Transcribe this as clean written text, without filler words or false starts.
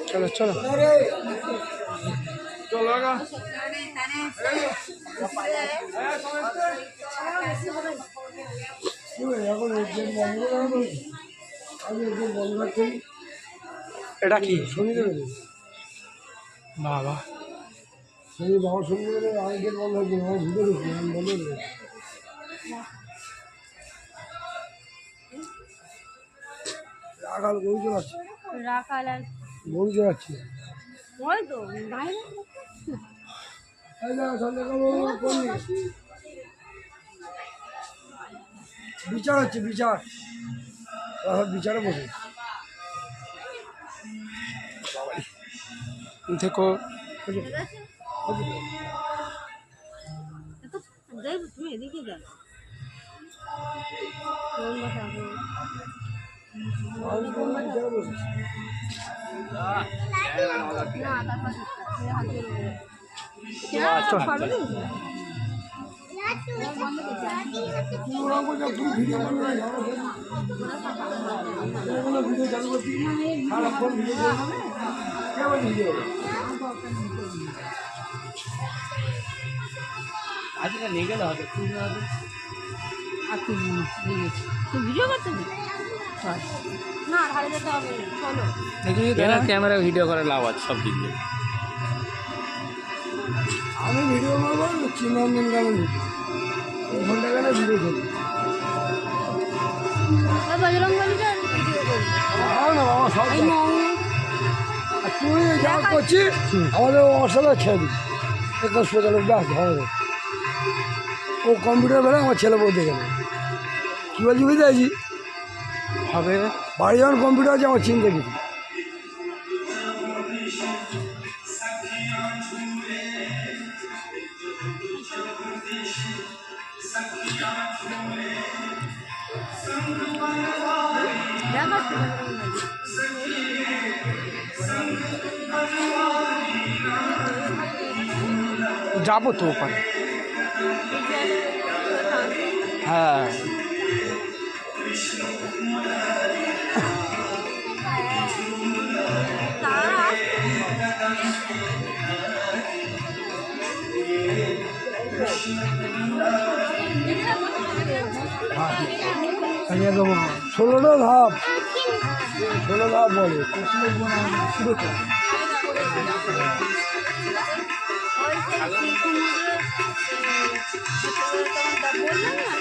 চলো চলো এটা কি শনিদেবের বাবা শনি বাবা শনিদেবের আগে বন্ধ হয়েছে আমার ভিতরে বন্ধ করে রাখাল গরু চলাচ্ছে রাখাল আর গরু চলাচ্ছে ওই তো বাইরে বিচার হচ্ছে বিচার বিচারে বসে দেখো তুমি এদিকে যাও বিচারে বসে ভিডিও চালু করছি সারাক্ষণ ভিডিও কেমন ভিডিও আজকে নিয়ে গেলে হবে তুই ভিডিও করতে না ধারে যেতে হবে চলো দেখি ক্যামেরা ভিডিও করে লাভ আছে সব দিক দিয়ে। আমি ভিডিও করবো চিনরঞ্জন গ্রামে ঘন্টা গেলে ভিডিও করি বজরং বলিটার ভিডিও করবো না বাবা সব তুই যা করছিস আমাদের অসালা ছেড়ে দিবি 21-25 ব্যাস হবে ও কম্পিউটার বেলা আমার ছেলে বলতে গেলে কী বলছি বুঝতে পারছি হবে বাড়ি যখন কম্পিউটার আছে আমার চিন্তা কিছু যাবো তো ওখানে হ্যাঁ একদম 16টা ধাপ বলে বললাম না